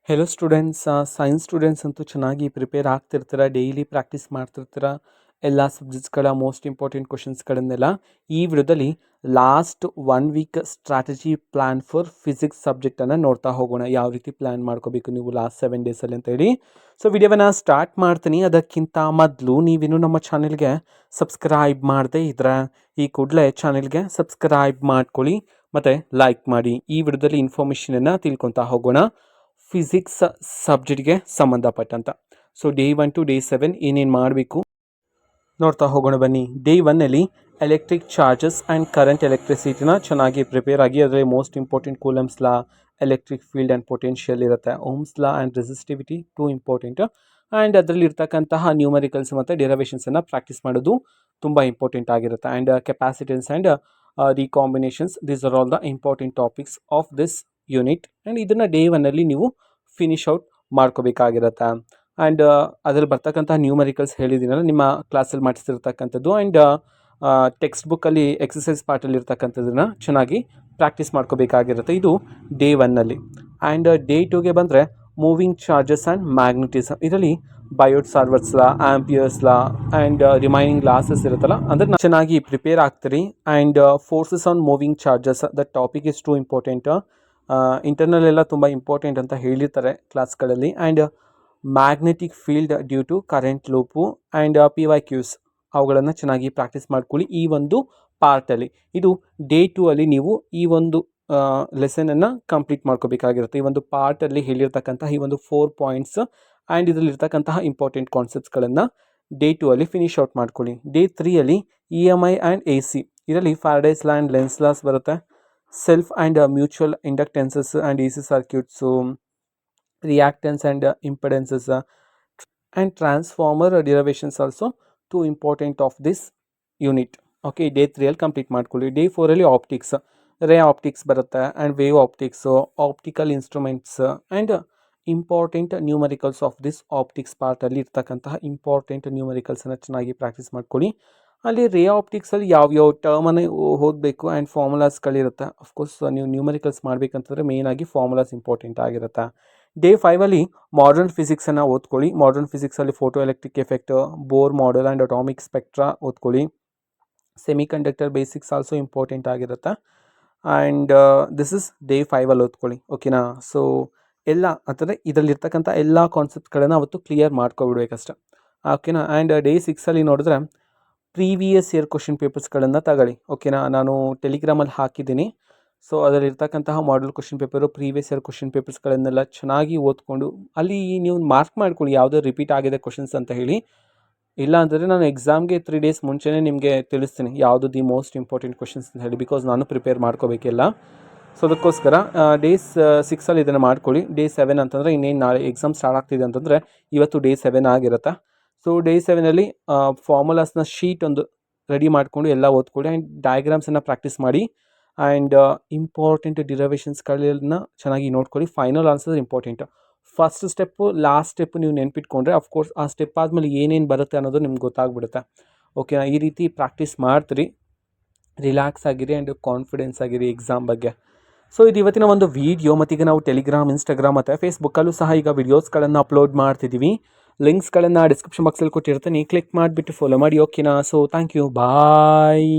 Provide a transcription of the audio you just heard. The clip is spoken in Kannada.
ಹೆಲೋ ಸ್ಟೂಡೆಂಟ್ಸ್, ಸೈನ್ಸ್ ಸ್ಟೂಡೆಂಟ್ಸ್ ಅಂತೂ ಚೆನ್ನಾಗಿ ಪ್ರಿಪೇರ್ ಆಗ್ತಿರ್ತೀರ, ಡೈಲಿ ಪ್ರಾಕ್ಟೀಸ್ ಮಾಡ್ತಿರ್ತೀರ ಎಲ್ಲ ಸಬ್ಜೆಕ್ಟ್ಸ್ಗಳ ಮೋಸ್ಟ್ ಇಂಪಾರ್ಟೆಂಟ್ ಕ್ವಶನ್ಸ್ಗಳನ್ನೆಲ್ಲ. ಈ ವಿಡಿಯೋದಲ್ಲಿ last 1 week strategy plan for physics ಸಬ್ಜೆಕ್ಟನ್ನು ನೋಡ್ತಾ ಹೋಗೋಣ. ಯಾವ ರೀತಿ ಪ್ಲ್ಯಾನ್ ಮಾಡ್ಕೋಬೇಕು ನೀವು ಲಾಸ್ಟ್ 7 ಡೇಸಲ್ಲಿ ಅಂತೇಳಿ. ಸೊ ವಿಡಿಯೋವನ್ನು ಸ್ಟಾರ್ಟ್ ಮಾಡ್ತೀನಿ. ಅದಕ್ಕಿಂತ ಮೊದಲು ನೀವಿನ್ನೂ ನಮ್ಮ ಚಾನೆಲ್ಗೆ ಸಬ್ಸ್ಕ್ರೈಬ್ ಮಾಡದೇ ಇದ್ರೆ ಈ ಕೂಡಲೇ ಚಾನೆಲ್ಗೆ ಸಬ್ಸ್ಕ್ರೈಬ್ ಮಾಡ್ಕೊಳ್ಳಿ ಮತ್ತು ಲೈಕ್ ಮಾಡಿ. ಈ ವಿಡಿಯೋದಲ್ಲಿ ಇನ್ಫಾರ್ಮೇಷನನ್ನು ತಿಳ್ಕೊತಾ ಹೋಗೋಣ ಫಿಸಿಕ್ಸ್ ಸಬ್ಜೆಕ್ಟ್ಗೆ ಸಂಬಂಧಪಟ್ಟಂತ. ಸೊ ಡೇ 1 to ಡೇ 7 ಏನೇನು ಮಾಡಬೇಕು ನೋಡ್ತಾ ಹೋಗೋಣ ಬನ್ನಿ. ಡೇ 1ನಲ್ಲಿ ಎಲೆಕ್ಟ್ರಿಕ್ ಚಾರ್ಜಸ್ ಆ್ಯಂಡ್ ಕರೆಂಟ್ ಎಲೆಕ್ಟ್ರಿಸಿಟಿನ ಚೆನ್ನಾಗಿ ಪ್ರಿಪೇರ್ ಆಗಿ. ಅದರಲ್ಲಿ most important Coulomb's law, electric field and potential ಇರುತ್ತೆ, Ohm's law and resistivity 2 important. And ಅದರಲ್ಲಿ ಇರ್ತಕ್ಕಂತಹ ನ್ಯೂಮರಿಕಲ್ಸ್ ಮತ್ತು ಡೆರವೇಷನ್ಸನ್ನು ಪ್ರಾಕ್ಟೀಸ್ ಮಾಡೋದು ತುಂಬ ಇಂಪಾರ್ಟೆಂಟ್ ಆಗಿರುತ್ತೆ. And capacitance and recombinations, these are all the important topics of this unit. And ಇದನ್ನು ಡೇ 1ನಲ್ಲಿ ನೀವು ಫಿನಿಶ್ ಔಟ್ ಮಾಡ್ಕೋಬೇಕಾಗಿರುತ್ತೆ. ಆ್ಯಂಡ್ ಅದರಲ್ಲಿ ಬರ್ತಕ್ಕಂಥ ನ್ಯೂಮರಿಕಲ್ಸ್ ಹೇಳಿದ್ದೀನಲ್ಲ ನಿಮ್ಮ ಕ್ಲಾಸಲ್ಲಿ ಮಾಡಿಸಿರ್ತಕ್ಕಂಥದ್ದು. ಆ್ಯಂಡ್ ಟೆಕ್ಸ್ಟ್ ಬುಕ್ಕಲ್ಲಿ ಎಕ್ಸಸೈಸ್ ಪಾರ್ಟಲ್ಲಿ ಇರ್ತಕ್ಕಂಥದ್ದನ್ನು ಚೆನ್ನಾಗಿ ಪ್ರಾಕ್ಟೀಸ್ ಮಾಡ್ಕೋಬೇಕಾಗಿರುತ್ತೆ. ಇದು ಡೇ 1ನಲ್ಲಿ. ಆ್ಯಂಡ್ ಡೇ 2ಗೆ ಬಂದರೆ ಮೂವಿಂಗ್ ಚಾರ್ಜಸ್ ಆ್ಯಂಡ್ ಮ್ಯಾಗ್ನೆಟಿಸಮ್. ಇದರಲ್ಲಿ Biot Savart's law, Ampere's law and remaining laws ಇರುತ್ತಲ್ಲ, ಅಂದರೆ ಚೆನ್ನಾಗಿ ಪ್ರಿಪೇರ್ ಆಗ್ತೀರಿ. And forces on moving charges, the topic is too important. Internal ಎಲ್ಲ ತುಂಬ ಇಂಪಾರ್ಟೆಂಟ್ ಅಂತ ಹೇಳಿರ್ತಾರೆ ಕ್ಲಾಸ್ಗಳಲ್ಲಿ. And magnetic field due to current loop and PYQs ಅವುಗಳನ್ನು ಚೆನ್ನಾಗಿ ಪ್ರಾಕ್ಟೀಸ್ ಮಾಡ್ಕೊಳ್ಳಿ ಈ ಒಂದು ಪಾರ್ಟಲ್ಲಿ. ಇದು ಡೇ 2ಅಲ್ಲಿ ನೀವು ಈ ಒಂದು ಲೆಸನನ್ನು ಕಂಪ್ಲೀಟ್ ಮಾಡ್ಕೋಬೇಕಾಗಿರುತ್ತೆ. ಈ ಒಂದು ಪಾರ್ಟಲ್ಲಿ ಹೇಳಿರ್ತಕ್ಕಂತಹ ಈ ಒಂದು 4 ಪಾಯಿಂಟ್ಸ್ ಆ್ಯಂಡ್ ಇದರಲ್ಲಿರ್ತಕ್ಕಂತಹ ಇಂಪಾರ್ಟೆಂಟ್ ಕಾನ್ಸೆಪ್ಟ್ಸ್ಗಳನ್ನು ಡೇ 2ಅಲ್ಲಿ ಫಿನಿಶ್ ಔಟ್ ಮಾಡ್ಕೊಳ್ಳಿ. ಡೇ 3ಅಲ್ಲಿ EMI ಆ್ಯಂಡ್ AC, ಇದರಲ್ಲಿ Faraday's law and Lenz laws ಬರುತ್ತೆ, self and mutual inductances and AC circuits, reactance and impedances and transformer derivations also 2 important of this unit. Okay, day 3ಅಲ್ಲಿ ಕಂಪ್ಲೀಟ್ ಮಾಡ್ಕೊಳ್ಳಿ. ಡೇ 4ಅಲ್ಲಿ ಆಪ್ಟಿಕ್ಸ್, ರೇ ಆಪ್ಟಿಕ್ಸ್ ಬರುತ್ತೆ and wave optics, optical instruments and important numericals of this optics ಪಾರ್ಟಲ್ಲಿ ಇರ್ತಕ್ಕಂತಹ ಇಂಪಾರ್ಟೆಂಟ್ ನ್ಯೂಮರಿಕಲ್ಸನ್ನು ಚೆನ್ನಾಗಿ ಪ್ರಾಕ್ಟೀಸ್ ಮಾಡ್ಕೊಳ್ಳಿ. ಅಲ್ಲಿ ರೇ ಆಪ್ಟಿಕ್ಸಲ್ಲಿ ಯಾವ್ಯಾವ ಟರ್ಮನ್ನು ಓದಬೇಕು ಆ್ಯಂಡ್ ಫಾರ್ಮುಲಾಸ್ಗಳಿರುತ್ತೆ. ಅಫ್ಕೋರ್ಸ್ ನೀವು ನ್ಯೂಮರಿಕಲ್ಸ್ ಮಾಡಬೇಕಂತಂದರೆ ಮೇಯ್ನಾಗಿ ಫಾರ್ಮುಲಾಸ್ ಇಂಪಾರ್ಟೆಂಟ್ ಆಗಿರುತ್ತೆ. ಡೇ 5ಅಲ್ಲಿ ಮಾಡರ್ನ್ ಫಿಸಿಕ್ಸನ್ನು ಓದ್ಕೊಳ್ಳಿ. ಮಾಡರ್ನ್ ಫಿಸಿಕ್ಸಲ್ಲಿ photo electric effect, Bohr model and atomic spectra ಓದ್ಕೊಳ್ಳಿ. Semiconductor basics also important ಆಗಿರುತ್ತೆ. ಆ್ಯಂಡ್ ದಿಸ್ ಇಸ್ ಡೇ 5ಅಲ್ಲಿ ಓದ್ಕೊಳ್ಳಿ. ಓಕೆನಾ? ಸೊ ಎಲ್ಲ ಅಂದರೆ ಇದರಲ್ಲಿರ್ತಕ್ಕಂಥ ಎಲ್ಲ ಕಾನ್ಸೆಪ್ಟ್ಗಳನ್ನು ಅವತ್ತು ಕ್ಲಿಯರ್ ಮಾಡ್ಕೊಬಿಡ್ಬೇಕಷ್ಟೆ. ಓಕೆನಾ? ಆ್ಯಂಡ್ ಡೇ 6ಅಲ್ಲಿ ನೋಡಿದ್ರೆ ಪ್ರೀವಿಯಸ್ ಇಯರ್ ಕ್ವಶನ್ ಪೇಪರ್ಸ್ಗಳನ್ನು ತಗೊಳ್ಳಿ. ಓಕೆನಾ? ನಾನು ಟೆಲಿಗ್ರಾಮಲ್ಲಿ ಹಾಕಿದ್ದೀನಿ. ಸೊ ಅದರಲ್ಲಿರ್ತಕ್ಕಂತಹ model question paper, previous year question ಪೇಪರ್ಸ್ಗಳನ್ನೆಲ್ಲ ಚೆನ್ನಾಗಿ ಓದ್ಕೊಂಡು ಅಲ್ಲಿ ನೀವು ಮಾರ್ಕ್ ಮಾಡ್ಕೊಳ್ಳಿ ಯಾವುದೋ ರಿಪೀಟ್ ಆಗಿದೆ ಕ್ವಶನ್ಸ್ ಅಂತ ಹೇಳಿ. ಇಲ್ಲ ಅಂದರೆ ನಾನು ಎಕ್ಸಾಮ್ಗೆ 3 ಡೇಸ್ ಮುಂಚೆನೇ ನಿಮಗೆ ತಿಳಿಸ್ತೀನಿ ಯಾವುದು ದಿ ಮೋಸ್ಟ್ ಇಂಪಾರ್ಟೆಂಟ್ ಕ್ವಶನ್ಸ್ ಅಂತ ಹೇಳಿ, ಬಿಕಾಸ್ ನಾನು ಪ್ರಿಪೇರ್ ಮಾಡ್ಕೋಬೇಕಿಲ್ಲ. ಸೊ ಅದಕ್ಕೋಸ್ಕರ ಡೇ 6ಅಲ್ಲಿ ಇದನ್ನು ಮಾಡ್ಕೊಳ್ಳಿ. ಡೇ 7 ಅಂತಂದರೆ ಇನ್ನೇನು ನಾಳೆ ಎಕ್ಸಾಮ್ ಸ್ಟಾರ್ಟ್ ಆಗ್ತಿದೆ ಅಂತಂದರೆ ಇವತ್ತು ಡೇ 7 ಆಗಿರುತ್ತೆ. ಸೊ ಡೇ 7ಅಲ್ಲಿ ಫಾರ್ಮುಲಾಸ್ನ ಶೀಟ್ ಒಂದು ರೆಡಿ ಮಾಡಿಕೊಂಡು ಎಲ್ಲ ಓದ್ಕೊಳ್ಳಿ. ಆ್ಯಂಡ್ ಡಯಾಗ್ರಾಮ್ಸನ್ನು ಪ್ರಾಕ್ಟೀಸ್ ಮಾಡಿ. ಆ್ಯಂಡ್ ಇಂಪಾರ್ಟೆಂಟ್ ಡಿರವೇಷನ್ಸ್ಗಳನ್ನ ಚೆನ್ನಾಗಿ ನೋಡ್ಕೊಳ್ಳಿ. Final answer important. First step, last step ನೀವು ನೆನ್ಪಿಟ್ಕೊಂಡ್ರೆ ಅಫ್ಕೋರ್ಸ್ ಆ ಸ್ಟೆಪ್ ಆದಮೇಲೆ ಏನೇನು ಬರುತ್ತೆ ಅನ್ನೋದು ನಿಮ್ಗೆ ಗೊತ್ತಾಗ್ಬಿಡುತ್ತೆ. ಓಕೆನಾ? ಈ ರೀತಿ ಪ್ರಾಕ್ಟೀಸ್ ಮಾಡ್ತೀರಿ, ರಿಲ್ಯಾಕ್ಸ್ ಆಗಿರಿ ಆ್ಯಂಡ್ ಕಾನ್ಫಿಡೆನ್ಸ್ ಆಗಿರಿ ಎಕ್ಸಾಮ್ ಬಗ್ಗೆ. ಸೊ ಇದು ಇವತ್ತಿನ ಒಂದು ವೀಡಿಯೋ. ಮತ್ತೀಗ ನಾವು ಟೆಲಿಗ್ರಾಮ್, ಇನ್ಸ್ಟಾಗ್ರಾಮ್ ಮತ್ತು ಫೇಸ್ಬುಕ್ಕಲ್ಲೂ ಸಹ ಈಗ ವಿಡಿಯೋಸ್ಗಳನ್ನು ಅಪ್ಲೋಡ್ ಮಾಡ್ತಿದ್ದೀವಿ. ಲಿಂಕ್ಸ್ಗಳನ್ನು ಡಿಸ್ಕ್ರಿಪ್ಷನ್ ಬಾಕ್ಸಲ್ಲಿ ಕೊಟ್ಟಿರ್ತೀನಿ, ಕ್ಲಿಕ್ ಮಾಡಿಬಿಟ್ಟು ಫಾಲೋ ಮಾಡಿ. ಓಕೆನಾ? So thank you, bye.